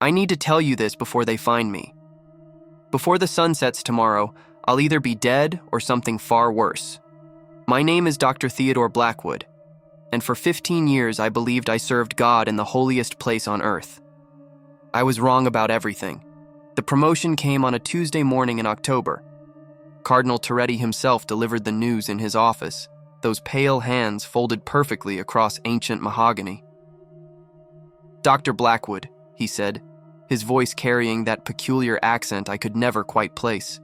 I need to tell you this before they find me. Before the sun sets tomorrow, I'll either be dead or something far worse. My name is Dr. Theodore Blackwood, and for 15 years I believed I served God in the holiest place on earth. I was wrong about everything. The promotion came on a Tuesday morning in October. Cardinal Toretti himself delivered the news in his office, those pale hands folded perfectly across ancient mahogany. "Dr. Blackwood," he said, his voice carrying that peculiar accent I could never quite place.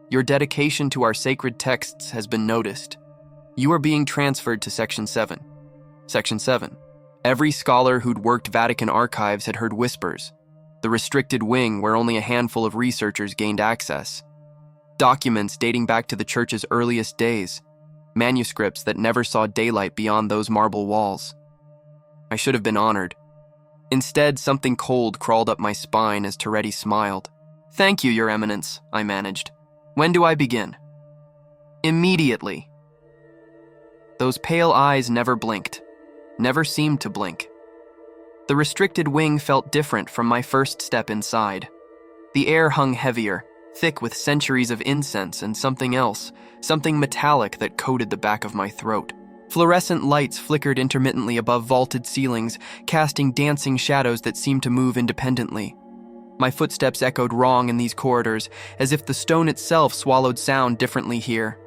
"Your dedication to our sacred texts has been noticed. You are being transferred to Section 7. Section 7. Every scholar who'd worked Vatican archives had heard whispers, the restricted wing where only a handful of researchers gained access. Documents dating back to the Church's earliest days, manuscripts that never saw daylight beyond those marble walls. I should have been honored. Instead, something cold crawled up my spine as Toretti smiled. "Thank you, Your Eminence," I managed. "When do I begin?" "Immediately." Those pale eyes never blinked, never seemed to blink. The restricted wing felt different from my first step inside. The air hung heavier, thick with centuries of incense and something else, something metallic that coated the back of my throat. Fluorescent lights flickered intermittently above vaulted ceilings, casting dancing shadows that seemed to move independently. My footsteps echoed wrong in these corridors, as if the stone itself swallowed sound differently here.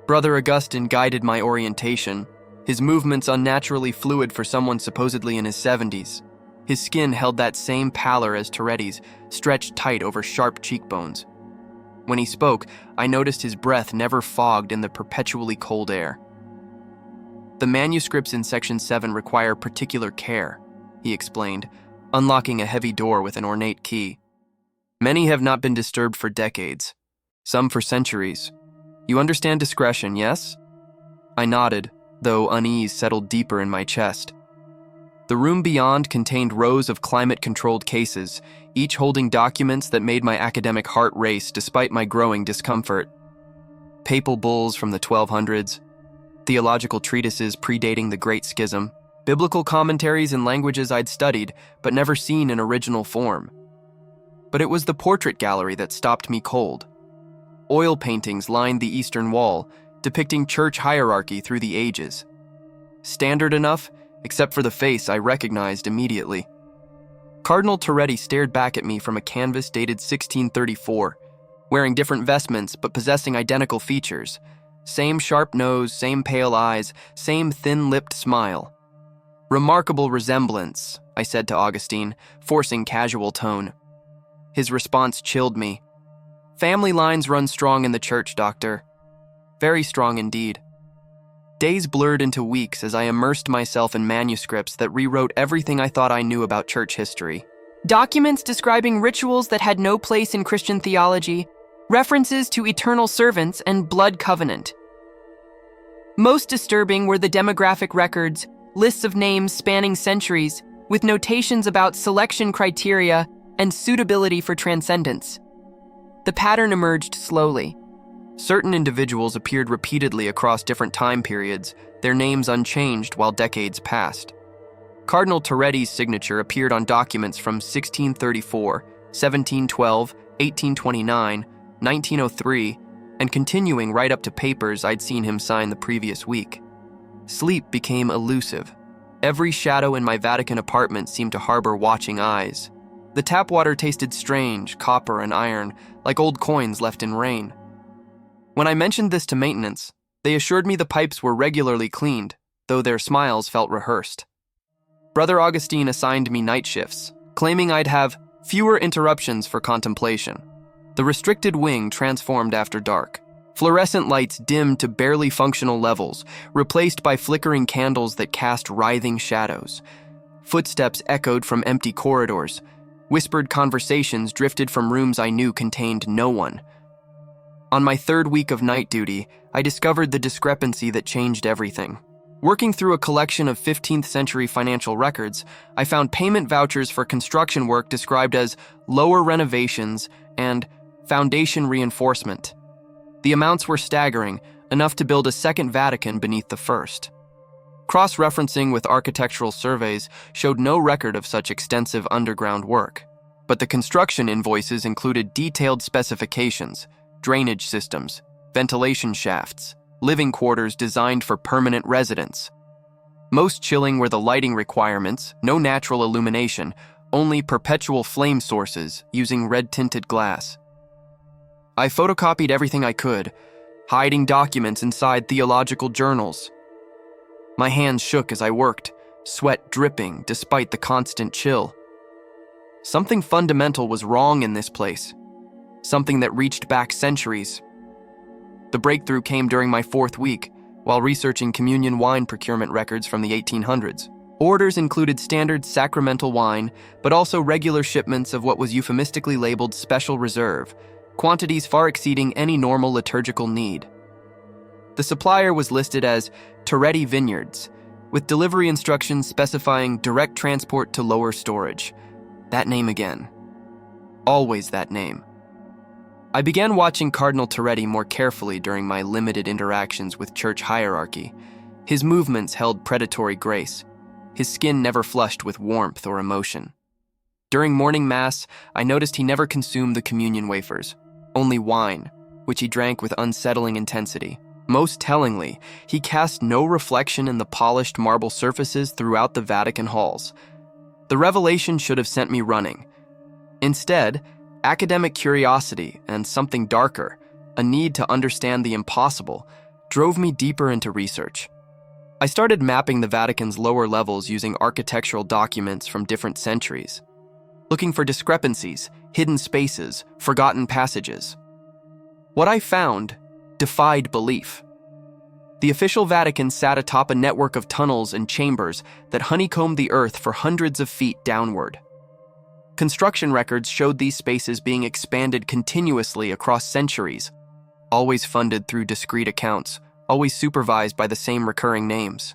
Brother Augustine guided my orientation, his movements unnaturally fluid for someone supposedly in his 70s. His skin held that same pallor as Toretti's, stretched tight over sharp cheekbones. When he spoke, I noticed his breath never fogged in the perpetually cold air. "The manuscripts in Section 7 require particular care," he explained, unlocking a heavy door with an ornate key. "Many have not been disturbed for decades, some for centuries. You understand discretion, yes?" I nodded, though unease settled deeper in my chest. The room beyond contained rows of climate-controlled cases, each holding documents that made my academic heart race despite my growing discomfort. Papal bulls from the 1200s, theological treatises predating the Great Schism, biblical commentaries in languages I'd studied but never seen in original form. But it was the portrait gallery that stopped me cold. Oil paintings lined the eastern wall, depicting church hierarchy through the ages. Standard enough, except for the face I recognized immediately. Cardinal Toretti stared back at me from a canvas dated 1634, wearing different vestments but possessing identical features. Same sharp nose, same pale eyes, same thin-lipped smile. "Remarkable resemblance," I said to Augustine, forcing casual tone. His response chilled me. "Family lines run strong in the church, Doctor. Very strong indeed." Days blurred into weeks as I immersed myself in manuscripts that rewrote everything I thought I knew about church history. Documents describing rituals that had no place in Christian theology, references to eternal servants and blood covenant. Most disturbing were the demographic records, lists of names spanning centuries, with notations about selection criteria and suitability for transcendence. The pattern emerged slowly. Certain individuals appeared repeatedly across different time periods, their names unchanged while decades passed. Cardinal Toretti's signature appeared on documents from 1634, 1712, 1829, 1903, and continuing right up to papers I'd seen him sign the previous week. Sleep became elusive. Every shadow in my Vatican apartment seemed to harbor watching eyes. The tap water tasted strange, copper and iron, like old coins left in rain. When I mentioned this to maintenance, they assured me the pipes were regularly cleaned, though their smiles felt rehearsed. Brother Augustine assigned me night shifts, claiming I'd have fewer interruptions for contemplation. The restricted wing transformed after dark. Fluorescent lights dimmed to barely functional levels, replaced by flickering candles that cast writhing shadows. Footsteps echoed from empty corridors. Whispered conversations drifted from rooms I knew contained no one. On my third week of night duty, I discovered the discrepancy that changed everything. Working through a collection of 15th century financial records, I found payment vouchers for construction work described as lower renovations and foundation reinforcement. The amounts were staggering, enough to build a second Vatican beneath the first. Cross-referencing with architectural surveys showed no record of such extensive underground work, but the construction invoices included detailed specifications, drainage systems, ventilation shafts, living quarters designed for permanent residence. Most chilling were the lighting requirements, no natural illumination, only perpetual flame sources using red-tinted glass. I photocopied everything I could, hiding documents inside theological journals. My hands shook as I worked, sweat dripping despite the constant chill. Something fundamental was wrong in this place, something that reached back centuries. The breakthrough came during my 4th week, while researching communion wine procurement records from the 1800s. Orders included standard sacramental wine, but also regular shipments of what was euphemistically labeled special reserve, quantities far exceeding any normal liturgical need. The supplier was listed as Toretti Vineyards, with delivery instructions specifying direct transport to lower storage. That name again. Always that name. I began watching Cardinal Toretti more carefully during my limited interactions with church hierarchy. His movements held predatory grace. His skin never flushed with warmth or emotion. During morning mass, I noticed he never consumed the communion wafers, only wine, which he drank with unsettling intensity. Most tellingly, he cast no reflection in the polished marble surfaces throughout the Vatican halls. The revelation should have sent me running. Instead, academic curiosity and something darker, a need to understand the impossible, drove me deeper into research. I started mapping the Vatican's lower levels using architectural documents from different centuries, looking for discrepancies, hidden spaces, forgotten passages. What I found defied belief. The official Vatican sat atop a network of tunnels and chambers that honeycombed the earth for hundreds of feet downward. Construction records showed these spaces being expanded continuously across centuries, always funded through discrete accounts, always supervised by the same recurring names.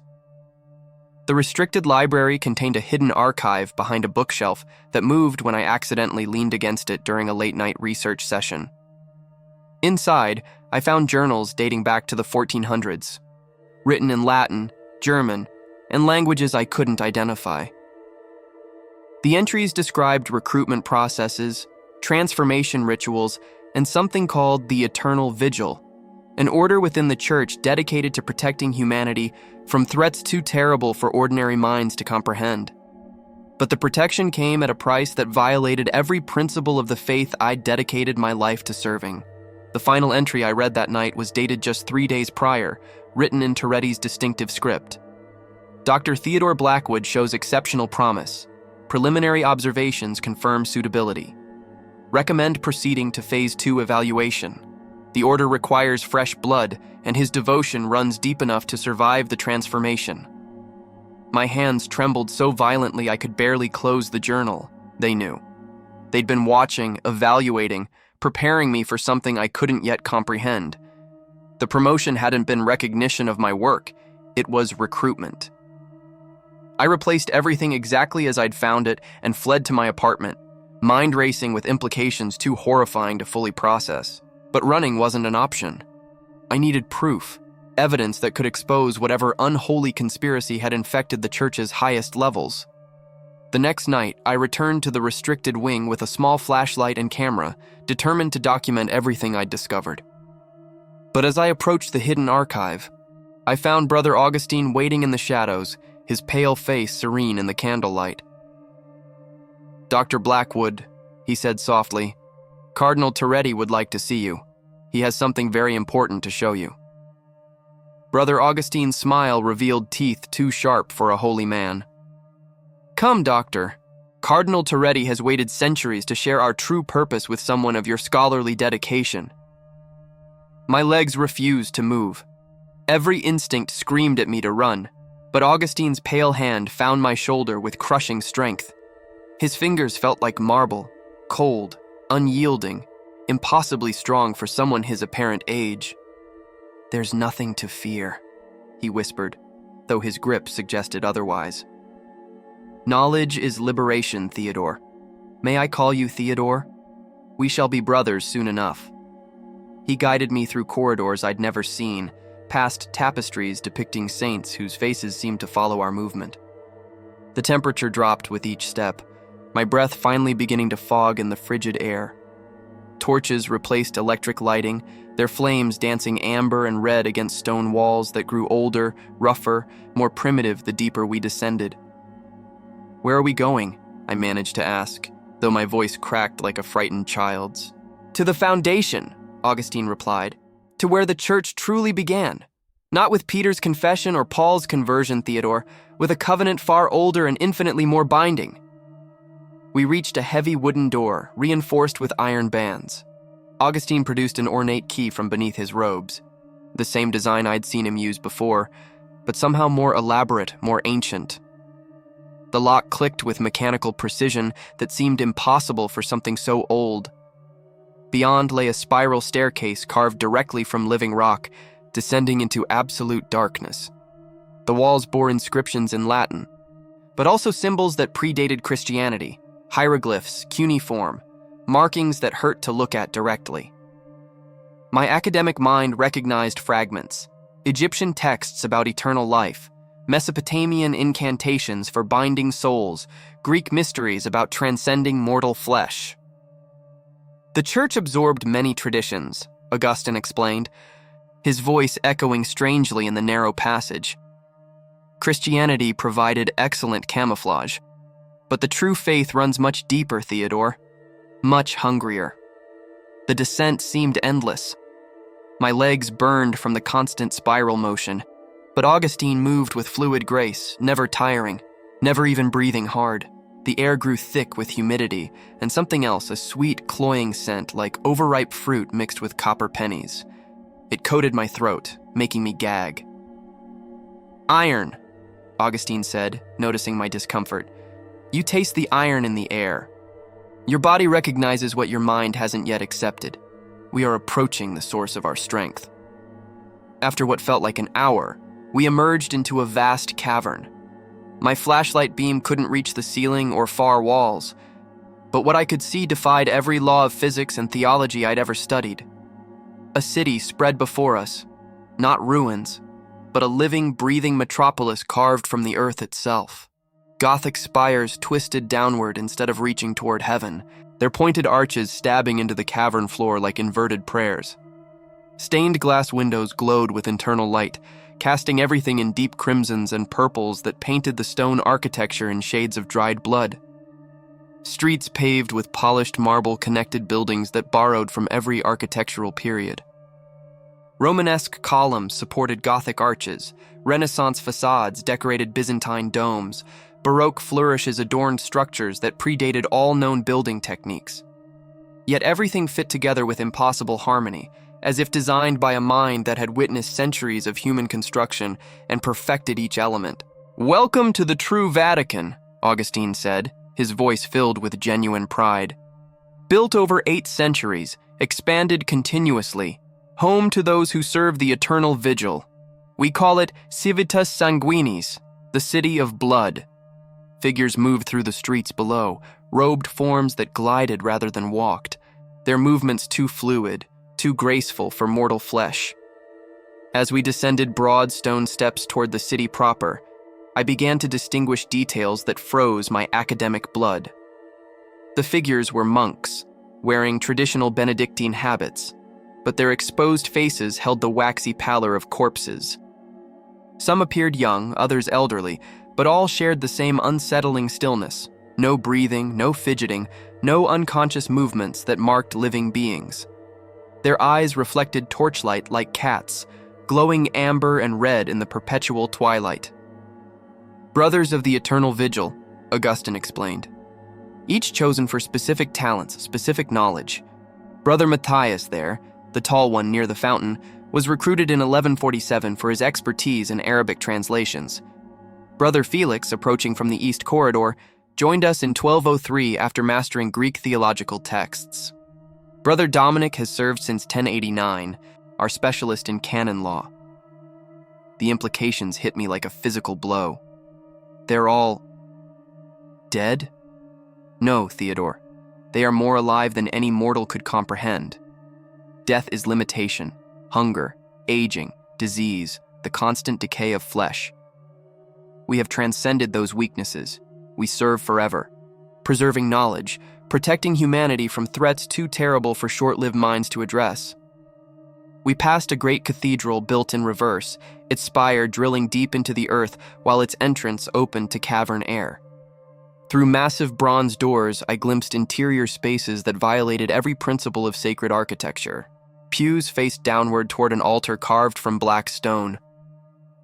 The restricted library contained a hidden archive behind a bookshelf that moved when I accidentally leaned against it during a late-night research session. Inside, I found journals dating back to the 1400s, written in Latin, German, and languages I couldn't identify. The entries described recruitment processes, transformation rituals, and something called the Eternal Vigil, an order within the Church dedicated to protecting humanity from threats too terrible for ordinary minds to comprehend. But the protection came at a price that violated every principle of the faith I'd dedicated my life to serving. The final entry I read that night was dated just 3 days prior, written in Toretti's distinctive script. Dr. Theodore Blackwood shows exceptional promise. Preliminary observations confirm suitability. Recommend proceeding to Phase 2 evaluation. The order requires fresh blood, and his devotion runs deep enough to survive the transformation. My hands trembled so violently I could barely close the journal. They knew. They'd been watching, evaluating, preparing me for something I couldn't yet comprehend. The promotion hadn't been recognition of my work, it was recruitment. I replaced everything exactly as I'd found it and fled to my apartment, mind racing with implications too horrifying to fully process. But running wasn't an option. I needed proof, evidence that could expose whatever unholy conspiracy had infected the church's highest levels. The next night, I returned to the restricted wing with a small flashlight and camera, determined to document everything I'd discovered. But as I approached the hidden archive, I found Brother Augustine waiting in the shadows, his pale face serene in the candlelight. "Dr. Blackwood," he said softly, "Cardinal Toretti would like to see you. He has something very important to show you." Brother Augustine's smile revealed teeth too sharp for a holy man. "Come, Doctor. Cardinal Toretti has waited centuries to share our true purpose with someone of your scholarly dedication." My legs refused to move. Every instinct screamed at me to run, but Augustine's pale hand found my shoulder with crushing strength. His fingers felt like marble, cold, unyielding, impossibly strong for someone his apparent age. "There's nothing to fear," he whispered, though his grip suggested otherwise. "Knowledge is liberation, Theodore. May I call you Theodore? We shall be brothers soon enough." He guided me through corridors I'd never seen, past tapestries depicting saints whose faces seemed to follow our movement. The temperature dropped with each step, my breath finally beginning to fog in the frigid air. Torches replaced electric lighting, their flames dancing amber and red against stone walls that grew older, rougher, more primitive the deeper we descended. "Where are we going?" I managed to ask, though my voice cracked like a frightened child's. "To the foundation," Augustine replied, "to where the church truly began. Not with Peter's confession or Paul's conversion, Theodore, with a covenant far older and infinitely more binding." We reached a heavy wooden door, reinforced with iron bands. Augustine produced an ornate key from beneath his robes, the same design I'd seen him use before, but somehow more elaborate, more ancient. The lock clicked with mechanical precision that seemed impossible for something so old. Beyond lay a spiral staircase carved directly from living rock, descending into absolute darkness. The walls bore inscriptions in Latin, but also symbols that predated Christianity, hieroglyphs, cuneiform, markings that hurt to look at directly. My academic mind recognized fragments, Egyptian texts about eternal life, Mesopotamian incantations for binding souls, Greek mysteries about transcending mortal flesh. The church absorbed many traditions, Augustine explained, his voice echoing strangely in the narrow passage. Christianity provided excellent camouflage, but the true faith runs much deeper, Theodore, much hungrier. The descent seemed endless. My legs burned from the constant spiral motion, but Augustine moved with fluid grace, never tiring, never even breathing hard. The air grew thick with humidity, and something else, a sweet, cloying scent like overripe fruit mixed with copper pennies. It coated my throat, making me gag. "Iron," Augustine said, noticing my discomfort. "You taste the iron in the air. Your body recognizes what your mind hasn't yet accepted. We are approaching the source of our strength." After what felt like an hour, we emerged into a vast cavern. My flashlight beam couldn't reach the ceiling or far walls, but what I could see defied every law of physics and theology I'd ever studied. A city spread before us, not ruins, but a living, breathing metropolis carved from the earth itself. Gothic spires twisted downward instead of reaching toward heaven, their pointed arches stabbing into the cavern floor like inverted prayers. Stained glass windows glowed with internal light, casting everything in deep crimsons and purples that painted the stone architecture in shades of dried blood. Streets paved with polished marble connected buildings that borrowed from every architectural period. Romanesque columns supported Gothic arches, Renaissance facades decorated Byzantine domes, Baroque flourishes adorned structures that predated all known building techniques. Yet everything fit together with impossible harmony, as if designed by a mind that had witnessed centuries of human construction and perfected each element. "Welcome to the true Vatican," Augustine said, his voice filled with genuine pride. "Built over 8 centuries, expanded continuously, home to those who serve the eternal vigil. We call it Civitas Sanguinis, the city of blood." Figures moved through the streets below, robed forms that glided rather than walked, their movements too fluid, too graceful for mortal flesh. As we descended broad stone steps toward the city proper, I began to distinguish details that froze my academic blood. The figures were monks, wearing traditional Benedictine habits, but their exposed faces held the waxy pallor of corpses. Some appeared young, others elderly, but all shared the same unsettling stillness, no breathing, no fidgeting, no unconscious movements that marked living beings. Their eyes reflected torchlight like cats, glowing amber and red in the perpetual twilight. "Brothers of the Eternal Vigil," Augustine explained. "Each chosen for specific talents, specific knowledge. Brother Matthias there, the tall one near the fountain, was recruited in 1147 for his expertise in Arabic translations. Brother Felix, approaching from the East Corridor, joined us in 1203 after mastering Greek theological texts. Brother Dominic has served since 1089, our specialist in canon law." The implications hit me like a physical blow. They're all dead? No, Theodore. They are more alive than any mortal could comprehend. Death is limitation, hunger, aging, disease, the constant decay of flesh. We have transcended those weaknesses. We serve forever, preserving knowledge, protecting humanity from threats too terrible for short-lived minds to address. We passed a great cathedral built in reverse, its spire drilling deep into the earth while its entrance opened to cavern air. Through massive bronze doors, I glimpsed interior spaces that violated every principle of sacred architecture. Pews faced downward toward an altar carved from black stone.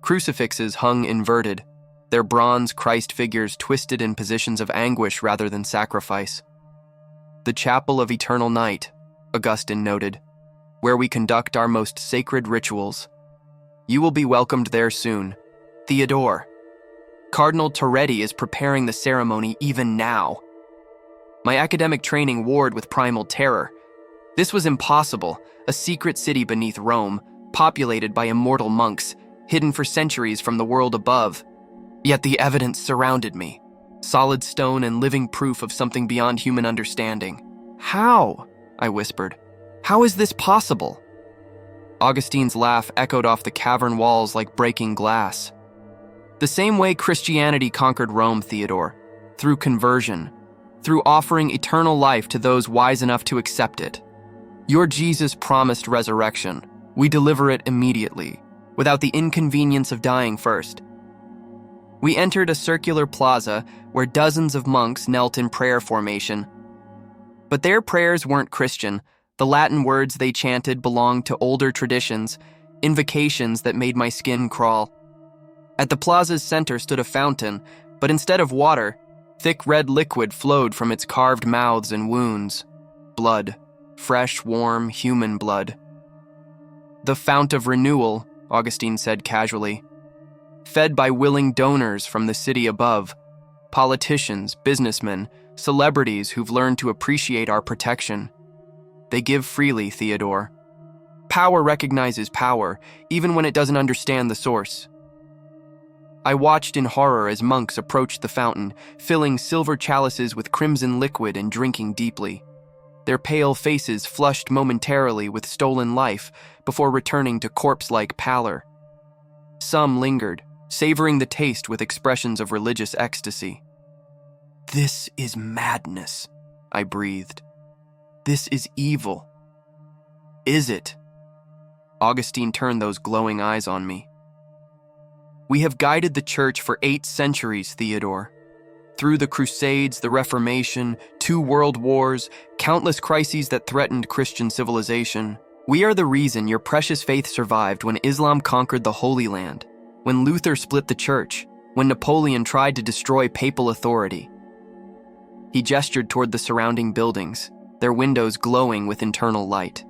Crucifixes hung inverted, their bronze Christ figures twisted in positions of anguish rather than sacrifice. The chapel of eternal night, Augustine noted, where we conduct our most sacred rituals. You will be welcomed there soon. Theodore. Cardinal Toretti is preparing the ceremony even now. My academic training warred with primal terror. This was impossible, a secret city beneath Rome, populated by immortal monks, hidden for centuries from the world above. Yet the evidence surrounded me, solid stone and living proof of something beyond human understanding. How? I whispered. How is this possible? Augustine's laugh echoed off the cavern walls like breaking glass. The same way Christianity conquered Rome, Theodore, through conversion, through offering eternal life to those wise enough to accept it. Your Jesus promised resurrection. We deliver it immediately, without the inconvenience of dying first. We entered a circular plaza where dozens of monks knelt in prayer formation. But their prayers weren't Christian. The Latin words they chanted belonged to older traditions, invocations that made my skin crawl. At the plaza's center stood a fountain, but instead of water, thick red liquid flowed from its carved mouths and wounds. Blood. Fresh, warm, human blood. The fount of renewal, Augustine said casually. Fed by willing donors from the city above, politicians, businessmen, celebrities who've learned to appreciate our protection. They give freely, Theodore. Power recognizes power, even when it doesn't understand the source. I watched in horror as monks approached the fountain, filling silver chalices with crimson liquid and drinking deeply. Their pale faces flushed momentarily with stolen life before returning to corpse-like pallor. Some lingered, savoring the taste with expressions of religious ecstasy. This is madness, I breathed. This is evil. Is it? Augustine turned those glowing eyes on me. We have guided the Church for 8 centuries, Theodore. Through the Crusades, the Reformation, 2 world wars, countless crises that threatened Christian civilization. We are the reason your precious faith survived when Islam conquered the Holy Land, when Luther split the Church, when Napoleon tried to destroy papal authority. He gestured toward the surrounding buildings, their windows glowing with internal light.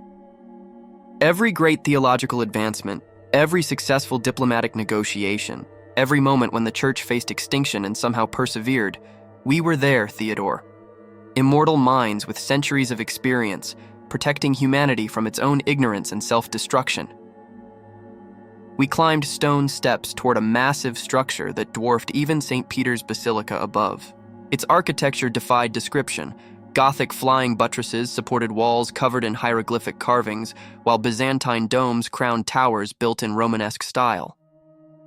Every great theological advancement, every successful diplomatic negotiation, every moment when the Church faced extinction and somehow persevered, we were there, Theodore. Immortal minds with centuries of experience, protecting humanity from its own ignorance and self-destruction. We climbed stone steps toward a massive structure that dwarfed even St. Peter's Basilica above. Its architecture defied description. Gothic flying buttresses supported walls covered in hieroglyphic carvings, while Byzantine domes crowned towers built in Romanesque style.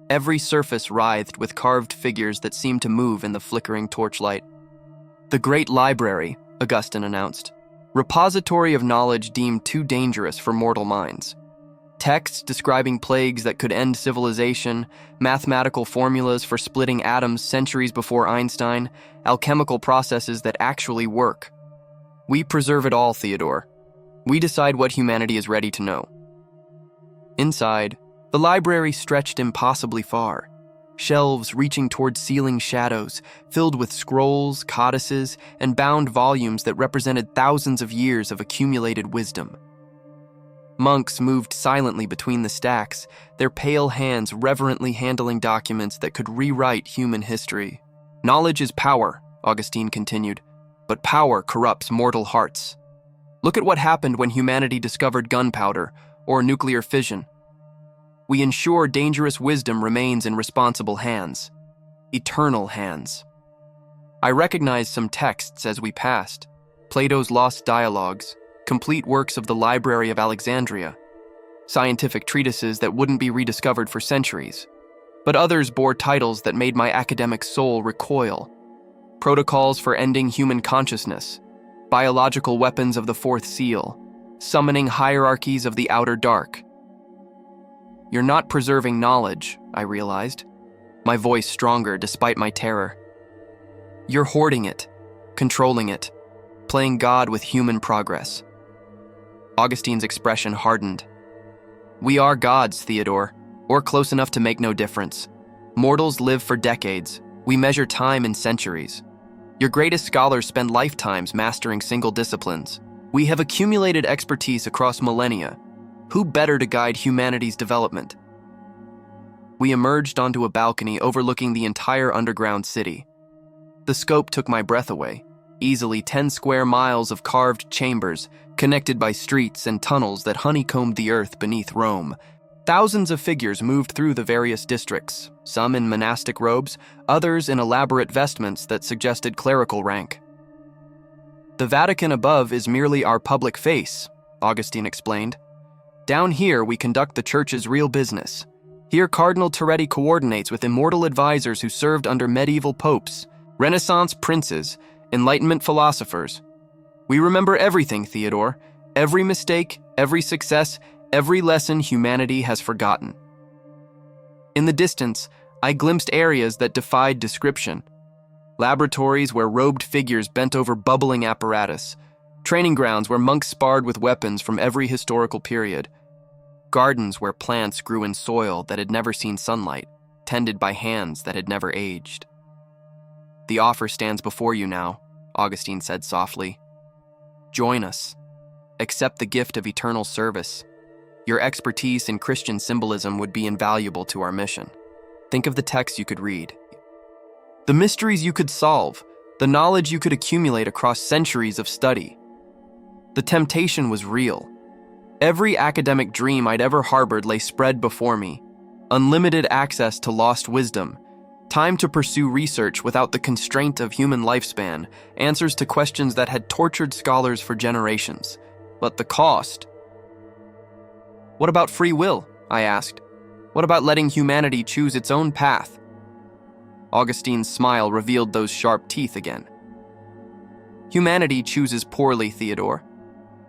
Every surface writhed with carved figures that seemed to move in the flickering torchlight. The Great Library, Augustine announced. Repository of knowledge deemed too dangerous for mortal minds. Texts describing plagues that could end civilization, mathematical formulas for splitting atoms centuries before Einstein, alchemical processes that actually work. We preserve it all, Theodore. We decide what humanity is ready to know. Inside, the library stretched impossibly far. Shelves reaching toward ceiling shadows, filled with scrolls, codices, and bound volumes that represented thousands of years of accumulated wisdom. Monks moved silently between the stacks, their pale hands reverently handling documents that could rewrite human history. Knowledge is power, Augustine continued, but power corrupts mortal hearts. Look at what happened when humanity discovered gunpowder or nuclear fission. We ensure dangerous wisdom remains in responsible hands, eternal hands. I recognized some texts as we passed, Plato's Lost Dialogues, complete works of the Library of Alexandria. scientific treatises that wouldn't be rediscovered for centuries. But others bore titles that made my academic soul recoil. Protocols for ending human consciousness, biological weapons of the fourth seal, summoning hierarchies of the outer dark. You're not preserving knowledge, I realized, my voice stronger despite my terror. You're hoarding it, controlling it, playing God with human progress. Augustine's expression hardened. We are gods, Theodore, or close enough to make no difference. Mortals live for decades. We measure time in centuries. Your greatest scholars spend lifetimes mastering single disciplines. We have accumulated expertise across millennia. Who better to guide humanity's development? We emerged onto a balcony overlooking the entire underground city. The scope took my breath away. Easily 10 square miles of carved chambers, connected by streets and tunnels that honeycombed the earth beneath Rome. Thousands of figures moved through the various districts, some in monastic robes, others in elaborate vestments that suggested clerical rank. The Vatican above is merely our public face, Augustine explained. Down here, we conduct the Church's real business. Here, Cardinal Terretti coordinates with immortal advisors who served under medieval popes, Renaissance princes, Enlightenment philosophers. We remember everything, Theodore. Every mistake, every success, every lesson humanity has forgotten. In the distance, I glimpsed areas that defied description. Laboratories where robed figures bent over bubbling apparatus. Training grounds where monks sparred with weapons from every historical period. Gardens where plants grew in soil that had never seen sunlight, tended by hands that had never aged. The offer stands before you now, Augustine said softly. Join us. Accept the gift of eternal service. Your expertise in Christian symbolism would be invaluable to our mission. Think of the texts you could read, the mysteries you could solve, the knowledge you could accumulate across centuries of study. The temptation was real. Every academic dream I'd ever harbored lay spread before me. Unlimited access to lost wisdom, time to pursue research without the constraint of human lifespan, answers to questions that had tortured scholars for generations. But the cost? What about free will? I asked. What about letting humanity choose its own path? Augustine's smile revealed those sharp teeth again. Humanity chooses poorly, Theodore.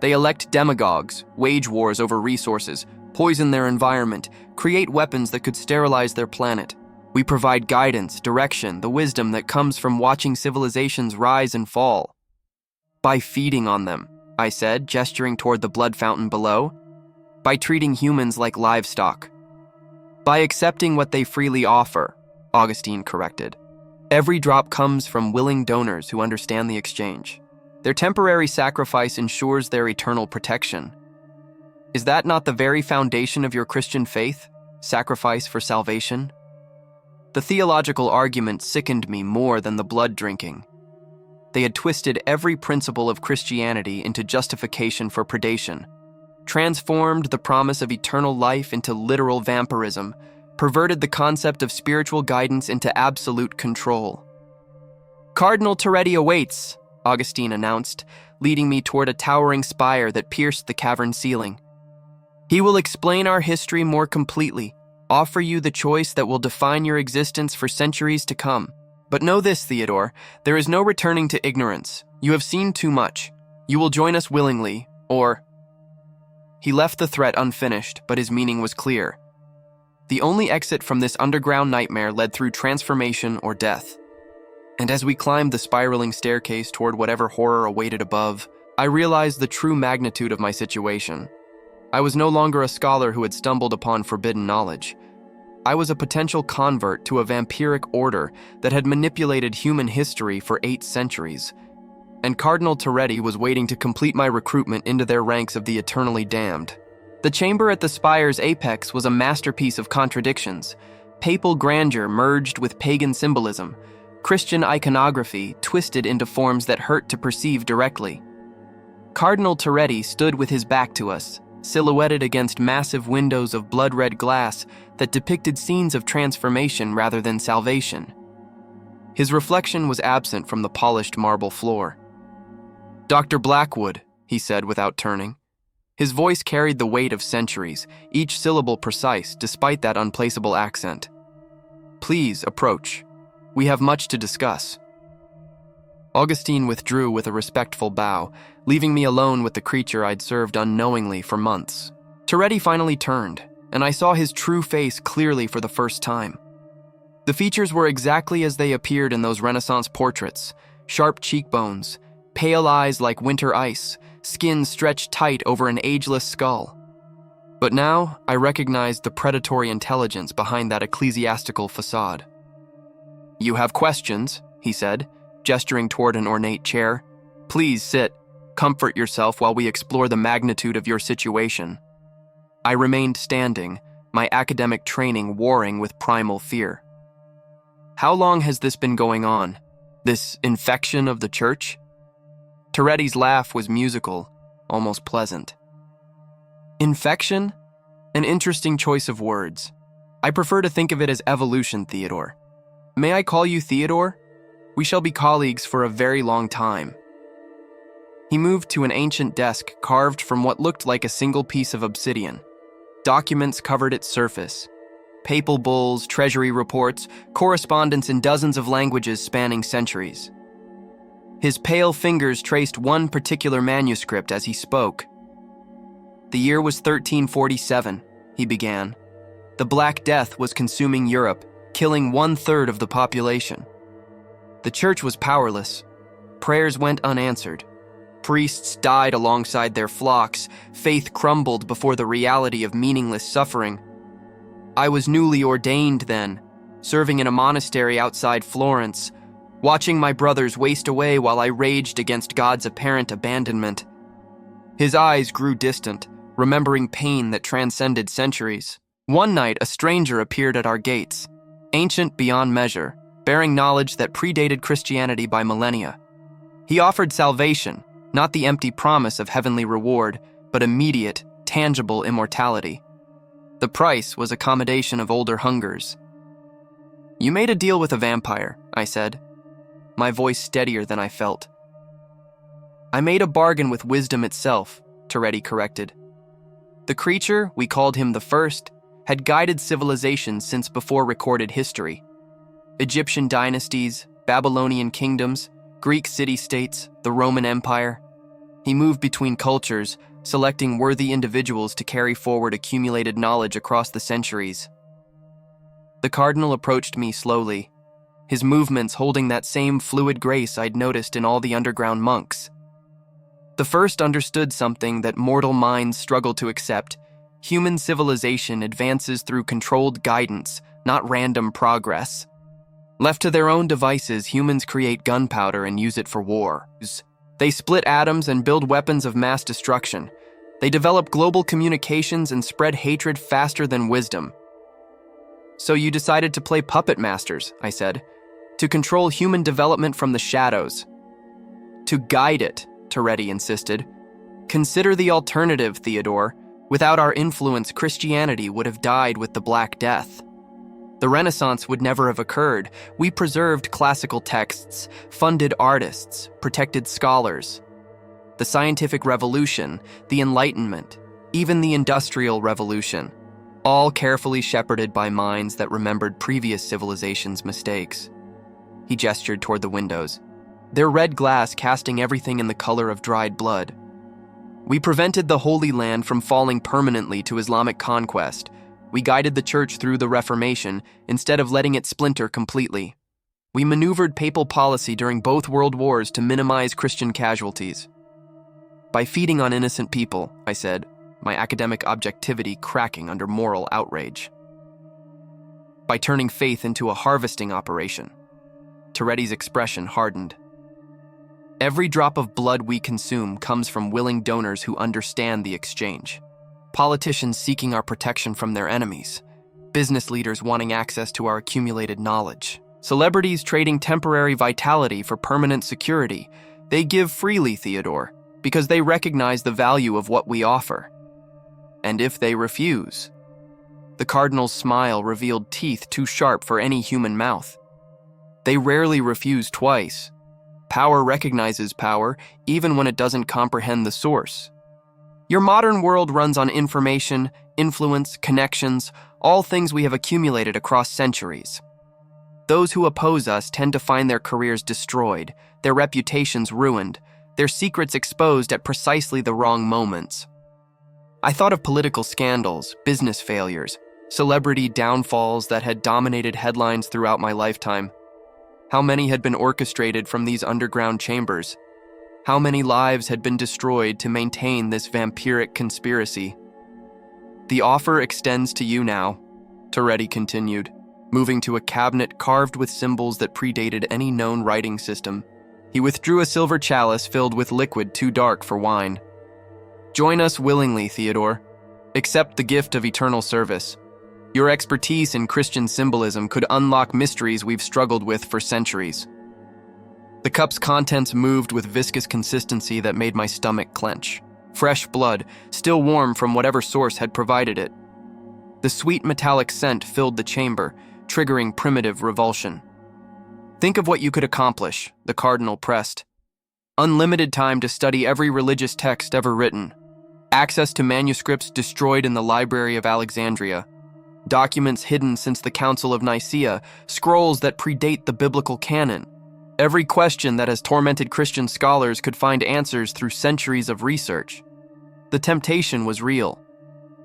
They elect demagogues, wage wars over resources, poison their environment, create weapons that could sterilize their planet. We provide guidance, direction, the wisdom that comes from watching civilizations rise and fall. By feeding on them, I said, gesturing toward the blood fountain below. By treating humans like livestock. By accepting what they freely offer, Augustine corrected. Every drop comes from willing donors who understand the exchange. Their temporary sacrifice ensures their eternal protection. Is that not the very foundation of your Christian faith? Sacrifice for salvation? The theological argument sickened me more than the blood drinking. They had twisted every principle of Christianity into justification for predation, transformed the promise of eternal life into literal vampirism, perverted the concept of spiritual guidance into absolute control. Cardinal Terretti awaits, Augustine announced, leading me toward a towering spire that pierced the cavern ceiling. He will explain our history more completely, offer you the choice that will define your existence for centuries to come. But know this, Theodore, there is no returning to ignorance. You have seen too much. You will join us willingly, or... He left the threat unfinished, but his meaning was clear. The only exit from this underground nightmare led through transformation or death. And as we climbed the spiraling staircase toward whatever horror awaited above, I realized the true magnitude of my situation. I was no longer a scholar who had stumbled upon forbidden knowledge. I was a potential convert to a vampiric order that had manipulated human history for 8 centuries. And Cardinal Terretti was waiting to complete my recruitment into their ranks of the eternally damned. The chamber at the spire's apex was a masterpiece of contradictions. Papal grandeur merged with pagan symbolism, Christian iconography twisted into forms that hurt to perceive directly. Cardinal Terretti stood with his back to us, silhouetted against massive windows of blood-red glass that depicted scenes of transformation rather than salvation. His reflection was absent from the polished marble floor. "Dr. Blackwood," he said without turning. His voice carried the weight of centuries, each syllable precise despite that unplaceable accent. "Please approach. We have much to discuss." Augustine withdrew with a respectful bow, leaving me alone with the creature I'd served unknowingly for months. Toretti finally turned, and I saw his true face clearly for the first time. The features were exactly as they appeared in those Renaissance portraits: sharp cheekbones, pale eyes like winter ice, skin stretched tight over an ageless skull. But now I recognized the predatory intelligence behind that ecclesiastical facade. "You have questions," he said, gesturing toward an ornate chair. "Please sit. Comfort yourself while we explore the magnitude of your situation." I remained standing, my academic training warring with primal fear. "How long has this been going on? This infection of the church?" Toretti's laugh was musical, almost pleasant. "Infection? An interesting choice of words. I prefer to think of it as evolution, Theodore. May I call you Theodore? We shall be colleagues for a very long time." He moved to an ancient desk carved from what looked like a single piece of obsidian. Documents covered its surface. Papal bulls, treasury reports, correspondence in dozens of languages spanning centuries. His pale fingers traced one particular manuscript as he spoke. "The year was 1347, he began. The Black Death was consuming Europe, killing 1/3 of the population. The church was powerless. Prayers went unanswered. Priests died alongside their flocks. Faith crumbled before the reality of meaningless suffering. I was newly ordained then, serving in a monastery outside Florence, watching my brothers waste away while I raged against God's apparent abandonment." His eyes grew distant, remembering pain that transcended centuries. "One night, a stranger appeared at our gates, ancient beyond measure, bearing knowledge that predated Christianity by millennia. He offered salvation, not the empty promise of heavenly reward, but immediate, tangible immortality. The price was accommodation of older hungers." "You made a deal with a vampire," I said, my voice steadier than I felt. "I made a bargain with wisdom itself," Toretti corrected. "The creature, we called him the First, had guided civilization since before recorded history. Egyptian dynasties, Babylonian kingdoms, Greek city-states, the Roman Empire. He moved between cultures, selecting worthy individuals to carry forward accumulated knowledge across the centuries." The cardinal approached me slowly, his movements holding that same fluid grace I'd noticed in all the underground monks. "The First understood something that mortal minds struggle to accept. Human civilization advances through controlled guidance, not random progress. Left to their own devices, humans create gunpowder and use it for war. They split atoms and build weapons of mass destruction. They develop global communications and spread hatred faster than wisdom. So you decided to play puppet masters," I said, "to control human development from the shadows." "To guide it," Toretti insisted. "Consider the alternative, Theodore. Without our influence, Christianity would have died with the Black Death. The Renaissance would never have occurred. We preserved classical texts, funded artists, protected scholars. The scientific revolution, the Enlightenment, even the Industrial Revolution, all carefully shepherded by minds that remembered previous civilizations' mistakes." He gestured toward the windows, their red glass casting everything in the color of dried blood. "We prevented the Holy Land from falling permanently to Islamic conquest. We guided the church through the Reformation instead of letting it splinter completely. We maneuvered papal policy during both world wars to minimize Christian casualties. By feeding on innocent people," I said, my academic objectivity cracking under moral outrage. "By turning faith into a harvesting operation." Toretti's expression hardened. "Every drop of blood we consume comes from willing donors who understand the exchange. Politicians seeking our protection from their enemies. Business leaders wanting access to our accumulated knowledge. Celebrities trading temporary vitality for permanent security. They give freely, Theodore, because they recognize the value of what we offer. And if they refuse..." The cardinal's smile revealed teeth too sharp for any human mouth. "They rarely refuse twice. Power recognizes power, even when it doesn't comprehend the source. Your modern world runs on information, influence, connections, all things we have accumulated across centuries. Those who oppose us tend to find their careers destroyed, their reputations ruined, their secrets exposed at precisely the wrong moments. I thought of political scandals, business failures, celebrity downfalls that had dominated headlines throughout my lifetime. How many had been orchestrated from these underground chambers? How many lives had been destroyed to maintain this vampiric conspiracy? The offer extends to you now, Toretti continued, moving to a cabinet carved with symbols that predated any known writing system. He withdrew a silver chalice filled with liquid too dark for wine. Join us willingly, Theodore. Accept the gift of eternal service. Your expertise in Christian symbolism could unlock mysteries we've struggled with for centuries. The cup's contents moved with viscous consistency that made my stomach clench. Fresh blood, still warm from whatever source had provided it. The sweet metallic scent filled the chamber, triggering primitive revulsion. Think of what you could accomplish, the cardinal pressed. Unlimited time to study every religious text ever written. Access to manuscripts destroyed in the Library of Alexandria. Documents hidden since the Council of Nicaea, scrolls that predate the biblical canon. Every question that has tormented Christian scholars could find answers through centuries of research. The temptation was real.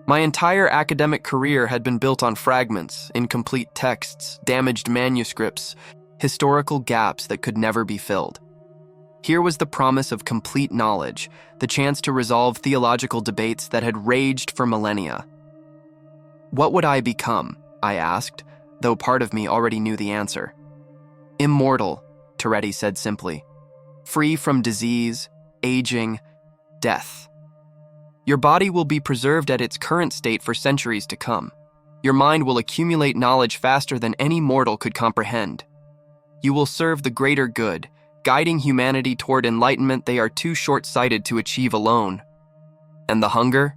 My entire academic career had been built on fragments, incomplete texts, damaged manuscripts, historical gaps that could never be filled. Here was the promise of complete knowledge, the chance to resolve theological debates that had raged for millennia. What would I become? I asked, though part of me already knew the answer. Immortal, Toretti said simply. Free from disease, aging, death. Your body will be preserved at its current state for centuries to come. Your mind will accumulate knowledge faster than any mortal could comprehend. You will serve the greater good, guiding humanity toward enlightenment they are too short-sighted to achieve alone. And the hunger?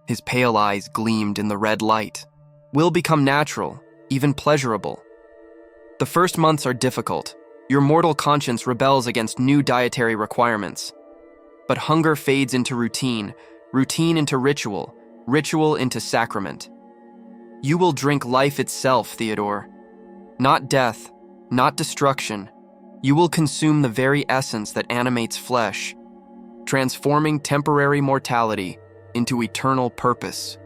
His pale eyes gleamed in the red light. Will become natural, even pleasurable. The first months are difficult. Your mortal conscience rebels against new dietary requirements. But hunger fades into routine, routine into ritual, ritual into sacrament. You will drink life itself, Theodore. Not death, not destruction. You will consume the very essence that animates flesh, transforming temporary mortality into eternal purpose.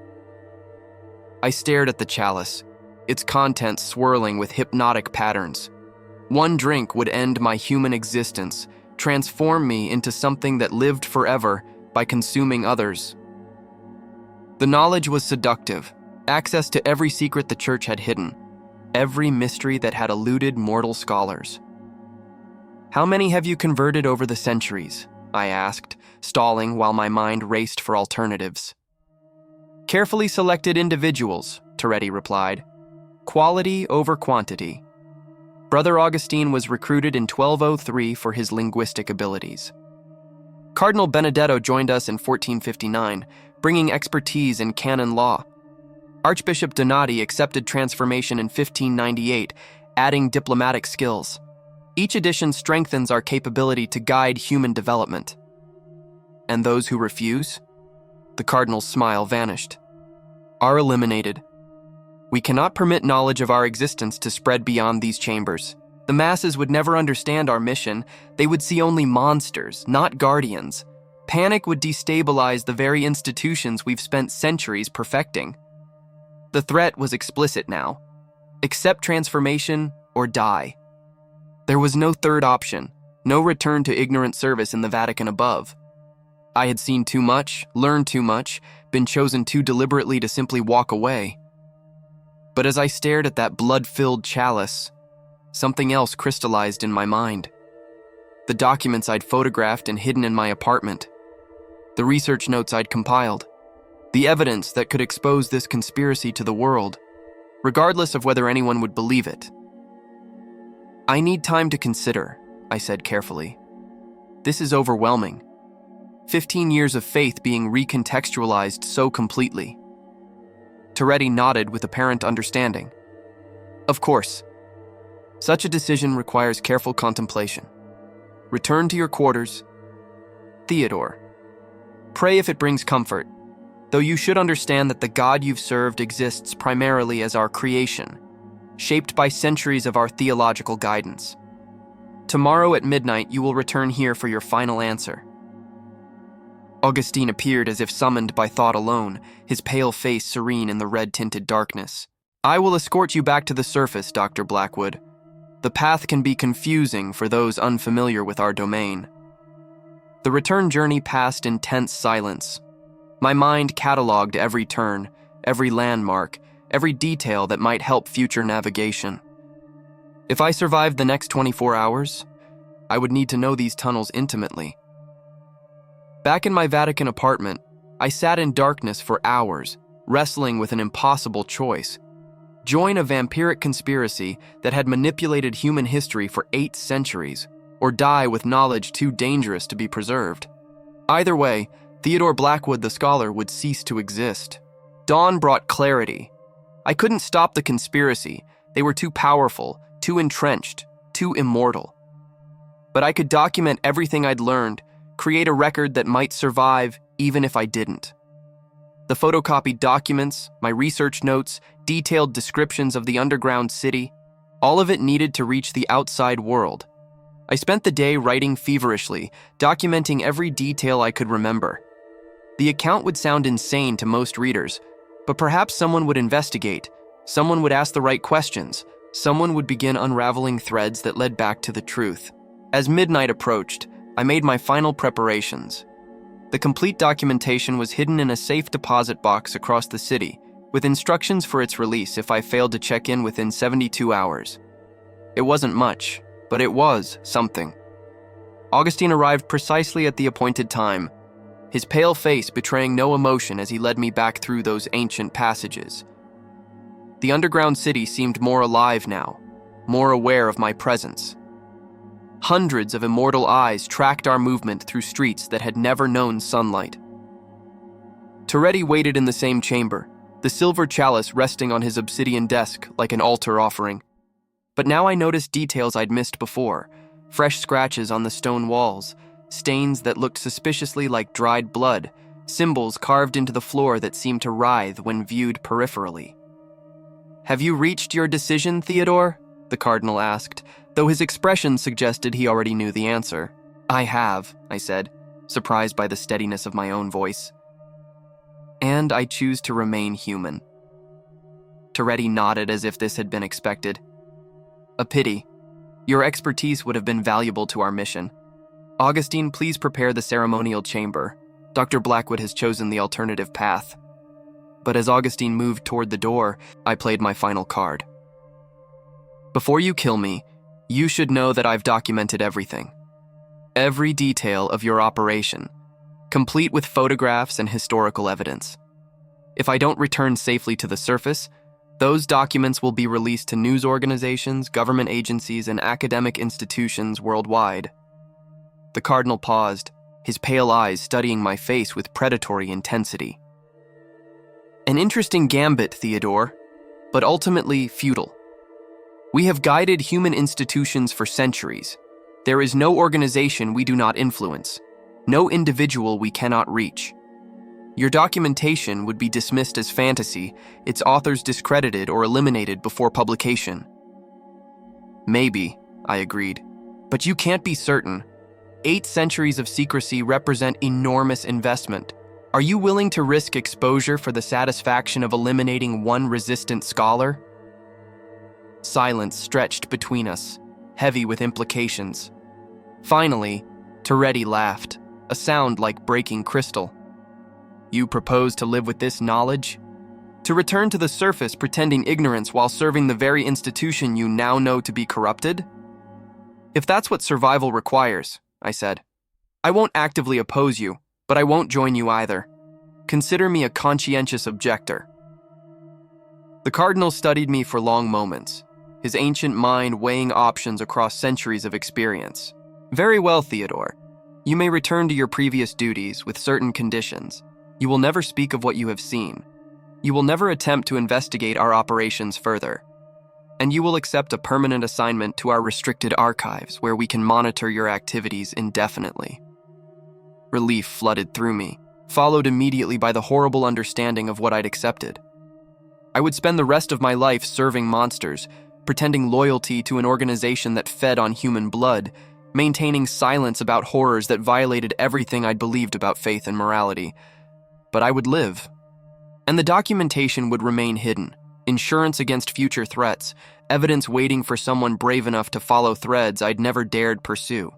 I stared at the chalice, its contents swirling with hypnotic patterns. One drink would end my human existence, transform me into something that lived forever by consuming others. The knowledge was seductive, access to every secret the church had hidden, every mystery that had eluded mortal scholars. How many have you converted over the centuries? I asked, stalling while my mind raced for alternatives. Carefully selected individuals, Toretti replied. Quality over quantity. Brother Augustine was recruited in 1203 for his linguistic abilities. Cardinal Benedetto joined us in 1459, bringing expertise in canon law. Archbishop Donati accepted transformation in 1598, adding diplomatic skills. Each edition strengthens our capability to guide human development. And those who refuse? The cardinal's smile vanished. Are eliminated. We cannot permit knowledge of our existence to spread beyond these chambers. The masses would never understand our mission. They would see only monsters, not guardians. Panic would destabilize the very institutions we've spent centuries perfecting. The threat was explicit now. Accept transformation or die. There was no third option, no return to ignorant service in the Vatican above. I had seen too much, learned too much, been chosen too deliberately to simply walk away. But as I stared at that blood-filled chalice, something else crystallized in my mind. The documents I'd photographed and hidden in my apartment. The research notes I'd compiled. The evidence that could expose this conspiracy to the world, regardless of whether anyone would believe it. I need time to consider, I said carefully. This is overwhelming. 15 years of faith being recontextualized so completely. Toretti nodded with apparent understanding. Of course. Such a decision requires careful contemplation. Return to your quarters. Theodore. pray if it brings comfort, though you should understand that the God you've served exists primarily as our creation, shaped by centuries of our theological guidance. Tomorrow at midnight, you will return here for your final answer." Augustine appeared as if summoned by thought alone, his pale face serene in the red-tinted darkness. "I will escort you back to the surface, Dr. Blackwood. The path can be confusing for those unfamiliar with our domain." The return journey passed in tense silence. My mind cataloged every turn, every landmark, every detail that might help future navigation. If I survived the next 24 hours, I would need to know these tunnels intimately. Back in my Vatican apartment, I sat in darkness for hours, wrestling with an impossible choice. Join a vampiric conspiracy that had manipulated human history for 8 centuries, or die with knowledge too dangerous to be preserved. Either way, Theodore Blackwood the scholar would cease to exist. Dawn brought clarity. I couldn't stop the conspiracy. They were too powerful, too entrenched, too immortal. But I could document everything I'd learned, create a record that might survive even if I didn't. The photocopied documents, my research notes, detailed descriptions of the underground city, all of it needed to reach the outside world. I spent the day writing feverishly, documenting every detail I could remember. The account would sound insane to most readers, but perhaps someone would investigate, someone would ask the right questions, someone would begin unraveling threads that led back to the truth. As midnight approached, I made my final preparations. The complete documentation was hidden in a safe deposit box across the city, with instructions for its release if I failed to check in within 72 hours. It wasn't much, but it was something. Augustine arrived precisely at the appointed time, his pale face betraying no emotion as he led me back through those ancient passages. The underground city seemed more alive now, more aware of my presence. Hundreds of immortal eyes tracked our movement through streets that had never known sunlight. Toretti waited in the same chamber, the silver chalice resting on his obsidian desk like an altar offering. But now I noticed details I'd missed before, fresh scratches on the stone walls, stains that looked suspiciously like dried blood, symbols carved into the floor that seemed to writhe when viewed peripherally. "Have you reached your decision, Theodore?" the cardinal asked, though his expression suggested he already knew the answer. "I have," I said, surprised by the steadiness of my own voice. "And I choose to remain human." Toretti nodded as if this had been expected. "A pity. Your expertise would have been valuable to our mission. Augustine, please prepare the ceremonial chamber. Dr. Blackwood has chosen the alternative path." But as Augustine moved toward the door, I played my final card. "Before you kill me, you should know that I've documented everything. Every detail of your operation, complete with photographs and historical evidence. If I don't return safely to the surface, those documents will be released to news organizations, government agencies, and academic institutions worldwide." The cardinal paused, his pale eyes studying my face with predatory intensity. "An interesting gambit, Theodore, but ultimately futile. We have guided human institutions for centuries. There is no organization we do not influence, no individual we cannot reach. Your documentation would be dismissed as fantasy, its authors discredited or eliminated before publication." "Maybe," I agreed, "but you can't be certain. 8 centuries of secrecy represent enormous investment. Are you willing to risk exposure for the satisfaction of eliminating one resistant scholar?" Silence stretched between us, heavy with implications. Finally, Toretti laughed, a sound like breaking crystal. "You propose to live with this knowledge? To return to the surface pretending ignorance while serving the very institution you now know to be corrupted?" "If that's what survival requires," I said, "I won't actively oppose you, but I won't join you either. Consider me a conscientious objector." The cardinal studied me for long moments, his ancient mind weighing options across centuries of experience. "Very well, Theodore. You may return to your previous duties with certain conditions. You will never speak of what you have seen. You will never attempt to investigate our operations further. And you will accept a permanent assignment to our restricted archives where we can monitor your activities indefinitely." Relief flooded through me. followed immediately by the horrible understanding of what I'd accepted. I would spend the rest of my life serving monsters, pretending loyalty to an organization that fed on human blood, maintaining silence about horrors that violated everything I'd believed about faith and morality. But I would live. And the documentation would remain hidden, insurance against future threats, evidence waiting for someone brave enough to follow threads I'd never dared pursue.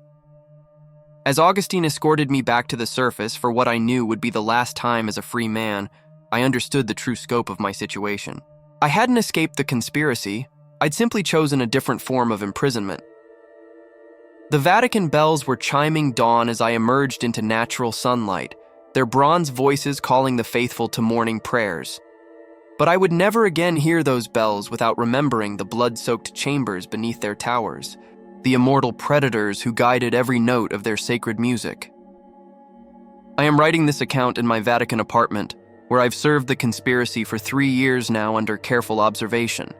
As Augustine escorted me back to the surface for what I knew would be the last time as a free man, I understood the true scope of my situation. I hadn't escaped the conspiracy, I'd simply chosen a different form of imprisonment. The Vatican bells were chiming dawn as I emerged into natural sunlight, their bronze voices calling the faithful to morning prayers. But I would never again hear those bells without remembering the blood-soaked chambers beneath their towers, the immortal predators who guided every note of their sacred music. I am writing this account in my Vatican apartment, where I've served the conspiracy for 3 years now under careful observation.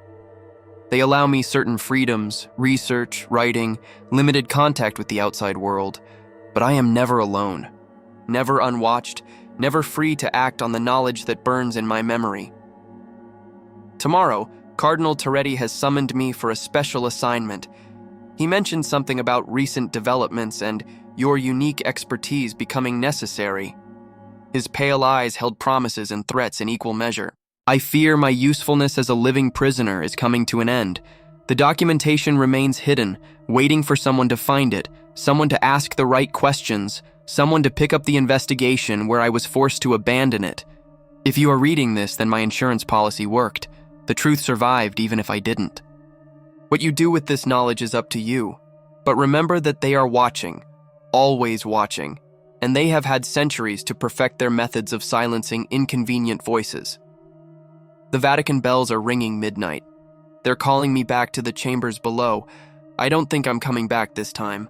They allow me certain freedoms, research, writing, limited contact with the outside world, but I am never alone, never unwatched, never free to act on the knowledge that burns in my memory. Tomorrow, Cardinal Toretti has summoned me for a special assignment. He mentioned something about recent developments and your unique expertise becoming necessary. His pale eyes held promises and threats in equal measure. I fear my usefulness as a living prisoner is coming to an end. The documentation remains hidden, waiting for someone to find it, someone to ask the right questions, someone to pick up the investigation where I was forced to abandon it. If you are reading this, then my insurance policy worked. The truth survived even if I didn't. What you do with this knowledge is up to you, but remember that they are watching, always watching, and they have had centuries to perfect their methods of silencing inconvenient voices. The Vatican bells are ringing midnight. They're calling me back to the chambers below. I don't think I'm coming back this time.